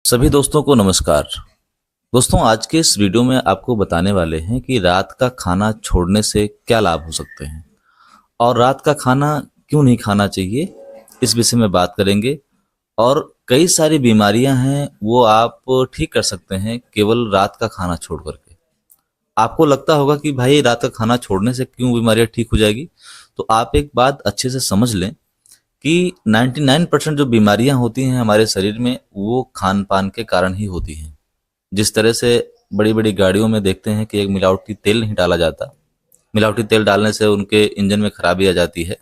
सभी दोस्तों को नमस्कार। दोस्तों, आज के इस वीडियो में आपको बताने वाले हैं कि रात का खाना छोड़ने से क्या लाभ हो सकते हैं और रात का खाना क्यों नहीं खाना चाहिए, इस विषय में बात करेंगे। और कई सारी बीमारियां हैं वो आप ठीक कर सकते हैं केवल रात का खाना छोड़ करके। आपको लगता होगा कि भाई रात का खाना छोड़ने से क्यों बीमारियां ठीक हो जाएगी, तो आप एक बात अच्छे से समझ लें कि 99% जो बीमारियां होती हैं हमारे शरीर में वो खान पान के कारण ही होती हैं। जिस तरह से बड़ी बड़ी गाड़ियों में देखते हैं कि एक मिलावटी तेल नहीं डाला जाता, मिलावटी तेल डालने से उनके इंजन में खराबी आ जाती है।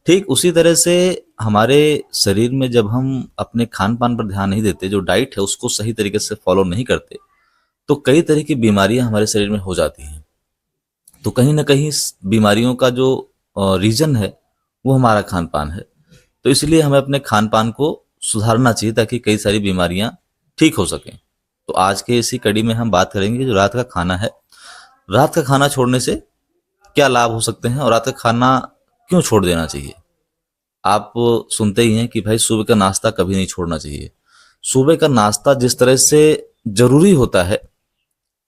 ठीक उसी तरह से हमारे शरीर में जब हम अपने खान पान पर ध्यान नहीं देते, जो डाइट है उसको सही तरीके से फॉलो नहीं करते, तो कई तरह की बीमारियां हमारे शरीर में हो जाती हैं। तो कहीं ना कहीं इस बीमारियों का जो रीजन है वो हमारा खान पान है। तो इसलिए हमें अपने खान पान को सुधारना चाहिए ताकि कई सारी बीमारियां ठीक हो सकें। तो आज के इसी कड़ी में हम बात करेंगे कि जो रात का खाना है, रात का खाना छोड़ने से क्या लाभ हो सकते हैं और रात का खाना क्यों छोड़ देना चाहिए। आप सुनते ही हैं कि भाई सुबह का नाश्ता कभी नहीं छोड़ना चाहिए। सुबह का नाश्ता जिस तरह से जरूरी होता है,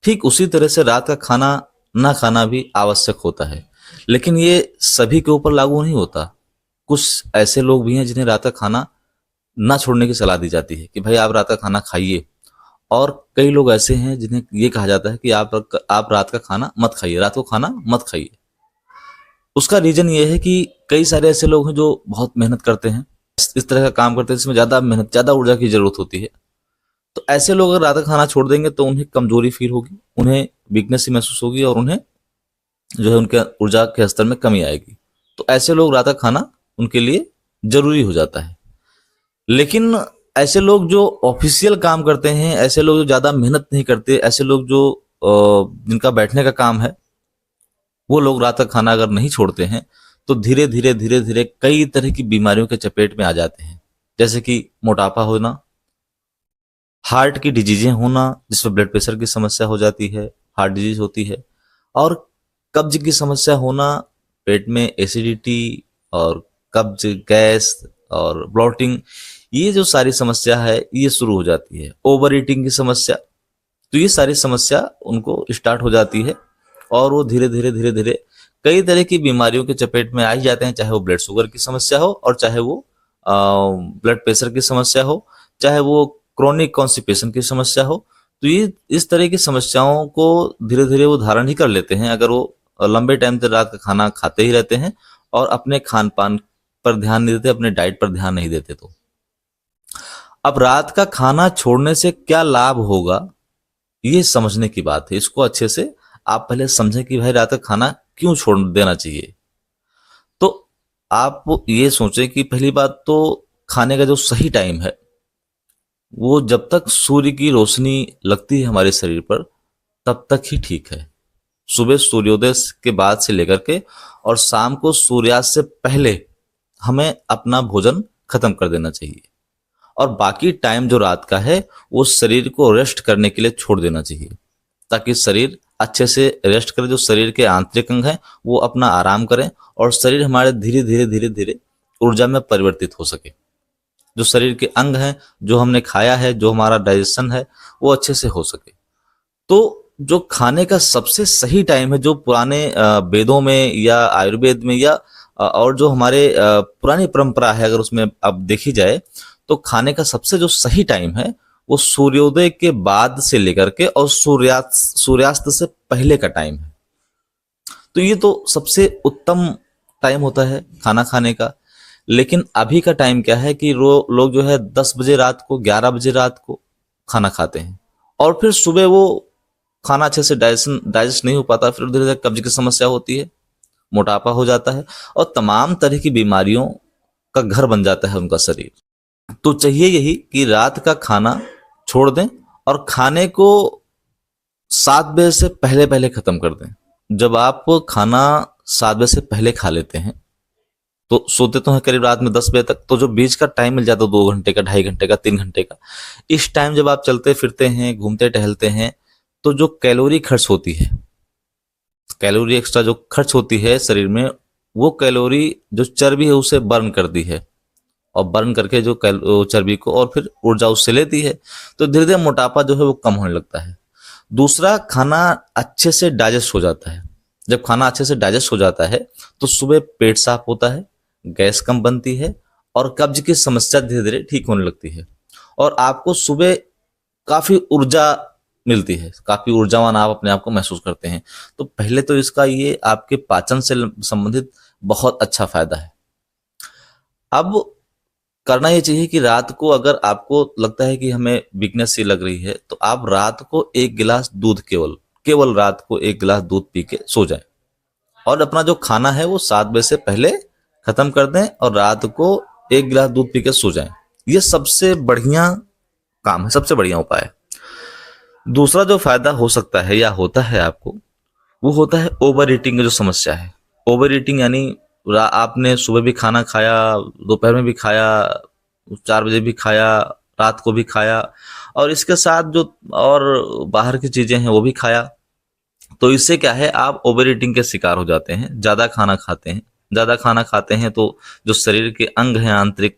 ठीक उसी तरह से रात का खाना ना खाना भी आवश्यक होता है। लेकिन ये सभी के ऊपर लागू नहीं होता। कुछ ऐसे लोग भी हैं जिन्हें रात का खाना ना छोड़ने की सलाह दी जाती है कि भाई आप रात का खाना खाइए, और कई लोग ऐसे हैं जिन्हें ये कहा जाता है कि आप रात का खाना मत खाइए, रात को खाना मत खाइए। उसका रीजन ये है कि कई सारे ऐसे लोग हैं जो बहुत मेहनत करते हैं, इस तरह का काम करते हैं जिसमें ज्यादा मेहनत, ज्यादा ऊर्जा की जरूरत होती है। तो ऐसे लोग अगर रात का खाना छोड़ देंगे तो उन्हें कमजोरी फील होगी, उन्हें वीकनेस ही महसूस होगी और उन्हें जो है उनके ऊर्जा के स्तर में कमी आएगी। तो ऐसे लोग रात का खाना उनके लिए जरूरी हो जाता है। लेकिन ऐसे लोग जो ऑफिशियल काम करते हैं, ऐसे लोग जो ज्यादा मेहनत नहीं करते, ऐसे लोग जो जिनका बैठने का काम है, वो लोग रात का खाना अगर नहीं छोड़ते हैं तो धीरे धीरे कई तरह की बीमारियों के चपेट में आ जाते हैं। जैसे कि मोटापा होना, हार्ट की डिजीजें होना जिसमें ब्लड प्रेशर की समस्या हो जाती है, हार्ट डिजीज होती है, और कब्ज की समस्या होना, पेट में एसिडिटी और कब्ज, गैस और ब्लॉटिंग, ये जो सारी समस्या है ये शुरू हो जाती है। ओवर ईटिंग की समस्या, तो ये सारी समस्या उनको स्टार्ट हो जाती है और वो धीरे धीरे कई तरह की बीमारियों के चपेट में आ ही जाते हैं। चाहे वो ब्लड शुगर की समस्या हो, और चाहे वो ब्लड प्रेशर की समस्या हो, चाहे वो क्रोनिक कॉन्स्टिपेशन की समस्या हो। तो ये इस तरह की समस्याओं को धीरे धीरे वो धारण ही कर लेते हैं अगर वो लंबे टाइम तक रात का खाना खाते ही रहते हैं और अपने खान पान पर ध्यान नहीं देते, अपने डाइट पर ध्यान नहीं देते। तो अब रात का खाना छोड़ने से क्या लाभ होगा, ये समझने की बात है। इसको अच्छे से आप पहले समझें कि भाई रात का खाना क्यों छोड़ देना चाहिए। तो आप ये सोचें कि पहली बात तो खाने का जो सही टाइम है वो जब तक सूर्य की रोशनी लगती है हमारे शरीर पर तब तक ही ठीक है। सुबह सूर्योदय के बाद से लेकर के और शाम को सूर्यास्त से पहले हमें अपना भोजन खत्म कर देना चाहिए, और बाकी टाइम जो रात का है वो शरीर को रेस्ट करने के लिए छोड़ देना चाहिए ताकि शरीर अच्छे से रेस्ट करे। जो शरीर के आंतरिक अंग हैं वो अपना आराम करें और शरीर हमारे धीरे धीरे ऊर्जा में परिवर्तित हो सके। जो शरीर के अंग हैं, जो हमने खाया है, जो हमारा डाइजेशन है, वो अच्छे से हो सके। तो जो खाने का सबसे सही टाइम है, जो पुराने वेदों में या आयुर्वेद में या और जो हमारे पुरानी परंपरा है, अगर उसमें अब देखी जाए तो खाने का सबसे जो सही टाइम है वो सूर्योदय के बाद से लेकर के और सूर्यास्त से पहले का टाइम है। तो ये तो सबसे उत्तम टाइम होता है खाना खाने का। लेकिन अभी का टाइम क्या है कि लोग जो है 10 बजे रात को, 11 बजे रात को खाना खाते हैं और फिर सुबह वो खाना अच्छे से डाइजेस्ट नहीं हो पाता, फिर धीरे धीरे कब्ज की समस्या होती है, मोटापा हो जाता है और तमाम तरह की बीमारियों का घर बन जाता है उनका शरीर। तो चाहिए यही कि रात का खाना छोड़ दें और खाने को 7 बजे से पहले पहले खत्म कर दें। जब आप खाना 7 बजे से पहले खा लेते हैं तो सोते तो हैं करीब रात में 10 बजे तक, तो जो बीच का टाइम मिल जाता है 2 घंटे का, 2.5 घंटे का, 3 घंटे का, इस टाइम जब आप चलते फिरते हैं, घूमते टहलते हैं, तो जो कैलोरी खर्च होती है, कैलोरी एक्स्ट्रा जो खर्च होती है शरीर में, वो कैलोरी जो चर्बी है उसे बर्न करती है और बर्न करके जो चर्बी को और फिर ऊर्जा उससे लेती है। तो धीरे धीरे मोटापा जो है वो कम होने लगता है। दूसरा, खाना अच्छे से डाइजेस्ट हो जाता है। जब खाना अच्छे से डाइजेस्ट हो जाता है तो सुबह पेट साफ होता है, गैस कम बनती है और कब्ज की समस्या धीरे धीरे ठीक होने लगती है और आपको सुबह काफी ऊर्जा मिलती है, काफी ऊर्जावान आप अपने आप को महसूस करते हैं। तो पहले तो इसका ये आपके पाचन से संबंधित बहुत अच्छा फायदा है। अब करना ये चाहिए कि रात को अगर आपको लगता है कि हमें वीकनेस सी लग रही है तो आप रात को एक गिलास दूध, केवल केवल रात को एक गिलास दूध पी के सो जाएं और अपना जो खाना है वो 7 बजे से पहले खत्म कर दें और रात को एक गिलास दूध पी के सो जाएं। ये सबसे बढ़िया काम है, सबसे बढ़िया उपाय है। दूसरा जो फायदा हो सकता है या होता है आपको, वो होता है ओवर ईटिंग की जो समस्या है। ओवर ईटिंग यानी आपने सुबह भी खाना खाया, दोपहर में भी खाया, 4 बजे भी खाया, रात को भी खाया और इसके साथ जो और बाहर की चीजें हैं वो भी खाया। तो इससे क्या है, आप ओवर ईटिंग के शिकार हो जाते हैं, ज्यादा खाना खाते हैं। ज्यादा खाना खाते हैं तो जो शरीर के अंग हैं आंतरिक,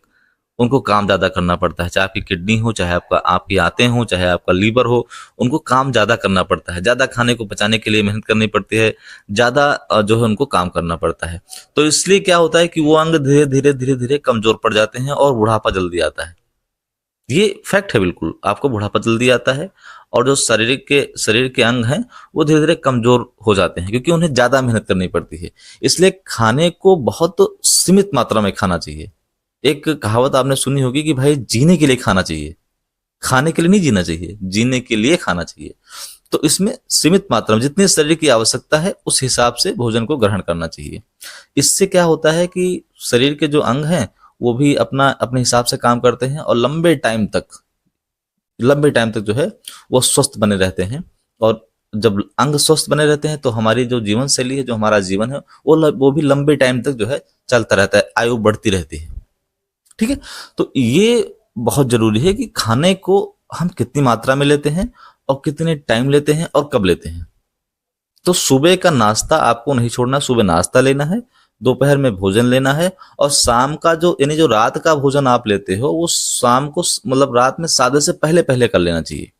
उनको काम ज्यादा करना पड़ता है। चाहे आपकी किडनी हो, चाहे आपकी आंतें हो, चाहे आपका लीवर हो, उनको काम ज्यादा करना पड़ता है। ज्यादा खाने को पचाने के लिए मेहनत करनी पड़ती है, ज्यादा जो है उनको काम करना पड़ता है। तो इसलिए क्या होता है कि वो अंग धीरे धीरे धीरे धीरे कमजोर पड़ जाते हैं और बुढ़ापा जल्दी आता है। ये फैक्ट है, बिल्कुल आपको बुढ़ापा जल्दी आता है और जो शरीर के अंग हैं वो धीरे धीरे कमजोर हो जाते हैं क्योंकि उन्हें ज्यादा मेहनत करनी पड़ती है। इसलिए खाने को बहुत सीमित मात्रा में खाना चाहिए। एक कहावत आपने सुनी होगी कि भाई जीने के लिए खाना चाहिए, खाने के लिए नहीं जीना चाहिए, जीने के लिए खाना चाहिए। तो इसमें सीमित मात्रा में जितनी शरीर की आवश्यकता है उस हिसाब से भोजन को ग्रहण करना चाहिए। इससे क्या होता है कि शरीर के जो अंग हैं वो भी अपने हिसाब से काम करते हैं और लंबे टाइम तक जो है वो स्वस्थ बने रहते हैं। और जब अंग स्वस्थ बने रहते हैं तो हमारी जो जीवन शैली है, जो हमारा जीवन है, वो भी लंबे टाइम तक जो है चलता रहता है, आयु बढ़ती रहती है। ठीक है, तो ये बहुत जरूरी है कि खाने को हम कितनी मात्रा में लेते हैं और कितने टाइम लेते हैं और कब लेते हैं। तो सुबह का नाश्ता आपको नहीं छोड़ना, सुबह नाश्ता लेना है, दोपहर में भोजन लेना है और शाम का जो यानी जो रात का भोजन आप लेते हो वो शाम को मतलब रात में 7 से पहले पहले कर लेना चाहिए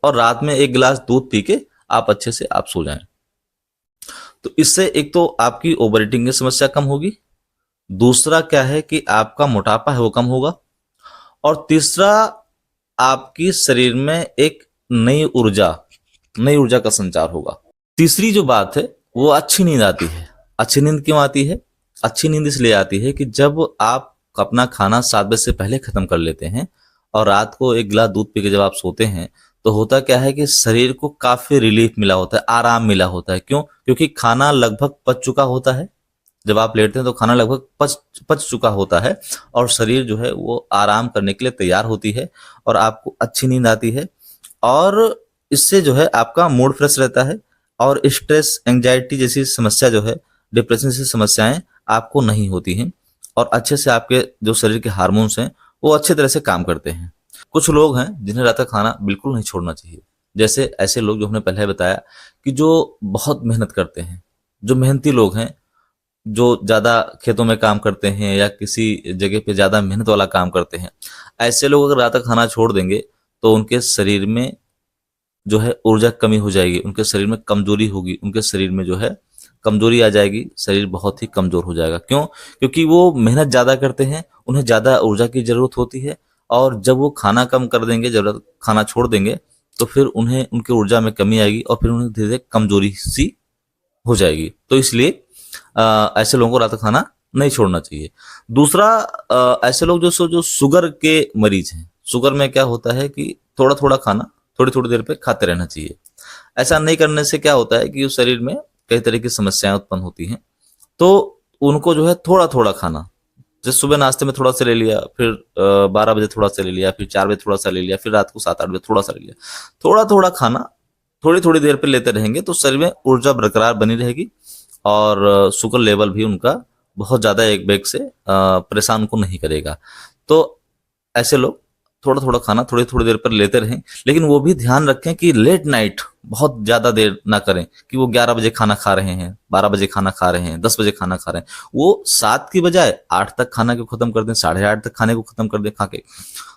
और रात में एक गिलास दूध पी के आप अच्छे से आप सो जाएं। तो इससे एक तो आपकी ओवर ईटिंग की समस्या कम होगी, दूसरा क्या है कि आपका मोटापा है वो कम होगा और तीसरा आपकी शरीर में एक नई ऊर्जा का संचार होगा। तीसरी जो बात है वो अच्छी नींद आती है। अच्छी नींद क्यों आती है? अच्छी नींद इसलिए आती है कि जब आप अपना खाना 7 बजे से पहले खत्म कर लेते हैं और रात को एक गिलास दूध पी के जब आप सोते हैं तो होता क्या है कि शरीर को काफी रिलीफ मिला होता है, आराम मिला होता है। क्यों? क्योंकि खाना लगभग पच चुका होता है। जब आप लेटते हैं तो खाना लगभग पच चुका होता है और शरीर जो है वो आराम करने के लिए तैयार होती है और आपको अच्छी नींद आती है और इससे जो है आपका मूड फ्रेश रहता है और स्ट्रेस, एंजाइटी जैसी समस्या जो है, डिप्रेशन जैसी समस्याएं आपको नहीं होती हैं और अच्छे से आपके जो शरीर के हार्मोन्स हैं वो अच्छे तरह से काम करते हैं। कुछ लोग हैं जिन्हें रात का खाना बिल्कुल नहीं छोड़ना चाहिए। जैसे ऐसे लोग जो हमने पहले बताया कि जो बहुत मेहनत करते हैं, जो मेहनती लोग हैं, जो ज्यादा खेतों में काम करते हैं या किसी जगह पे ज्यादा मेहनत वाला काम करते हैं, ऐसे लोग अगर रात का खाना छोड़ देंगे तो उनके शरीर में जो है ऊर्जा कमी हो जाएगी, उनके शरीर में कमजोरी होगी, उनके शरीर में जो है कमजोरी आ जाएगी, शरीर बहुत ही कमजोर हो जाएगा। क्यों? क्योंकि वो मेहनत ज्यादा करते हैं, उन्हें ज्यादा ऊर्जा की जरूरत होती है और जब वो खाना कम कर देंगे, जब खाना छोड़ देंगे तो फिर उन्हें उनकी ऊर्जा में कमी आएगी और फिर उन्हें धीरे धीरे कमजोरी सी हो जाएगी। तो इसलिए ऐसे लोगों को रात का खाना नहीं छोड़ना चाहिए। दूसरा, ऐसे लोग जो शुगर के मरीज हैं, शुगर में क्या होता है कि थोड़ा थोड़ा खाना थोड़ी थोड़ी देर पे खाते रहना चाहिए। ऐसा नहीं करने से क्या होता है कि उस शरीर में कई तरह की समस्याएं उत्पन्न होती हैं। तो उनको जो है थोड़ा थोड़ा खाना, जैसे सुबह नाश्ते में थोड़ा सा ले लिया, फिर 12 बजे थोड़ा सा ले लिया, फिर 4 बजे थोड़ा सा ले लिया, फिर रात को 7-8 बजे थोड़ा सा ले लिया, थोड़ा थोड़ा खाना थोड़ी थोड़ी देर पे लेते रहेंगे तो शरीर में ऊर्जा बरकरार बनी रहेगी और शुगर लेवल भी उनका बहुत ज्यादा एक बैग से परेशान को नहीं करेगा। तो ऐसे लोग थोड़ा थोड़ा खाना थोड़ी थोड़ी देर पर लेते रहें, लेकिन वो भी ध्यान रखें कि लेट नाइट बहुत ज्यादा देर ना करें कि वो 11 बजे खाना खा रहे हैं, 12 बजे खाना खा रहे हैं, 10 बजे खाना खा रहे हैं। वो 7 की बजाय 8 तक खाना को खत्म कर दें, 8:30 तक खाने को खत्म कर दें खा के।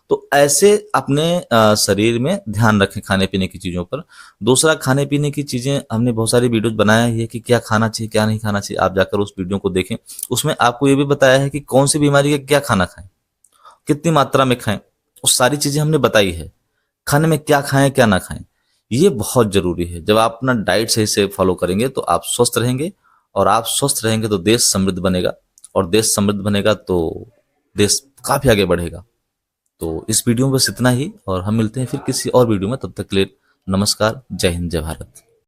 तो ऐसे अपने शरीर में ध्यान रखें खाने पीने की चीजों पर। दूसरा, खाने पीने की चीजें हमने बहुत सारी वीडियोज बनाया ही है कि क्या खाना चाहिए क्या नहीं खाना चाहिए, आप जाकर उस वीडियो को देखें। उसमें आपको ये भी बताया है कि कौन सी बीमारी का क्या खाना खाएं, कितनी मात्रा में खाएं, वो सारी चीजें हमने बताई है। खाने में क्या खाएं क्या ना खाएं, ये बहुत जरूरी है। जब आप अपना डाइट सही से फॉलो करेंगे तो आप स्वस्थ रहेंगे, और आप स्वस्थ रहेंगे तो देश समृद्ध बनेगा, और देश समृद्ध बनेगा तो देश काफी आगे बढ़ेगा। तो इस वीडियो में बस इतना ही, और हम मिलते हैं फिर किसी और वीडियो में। तब तक के लिए नमस्कार, जय हिंद, जय भारत।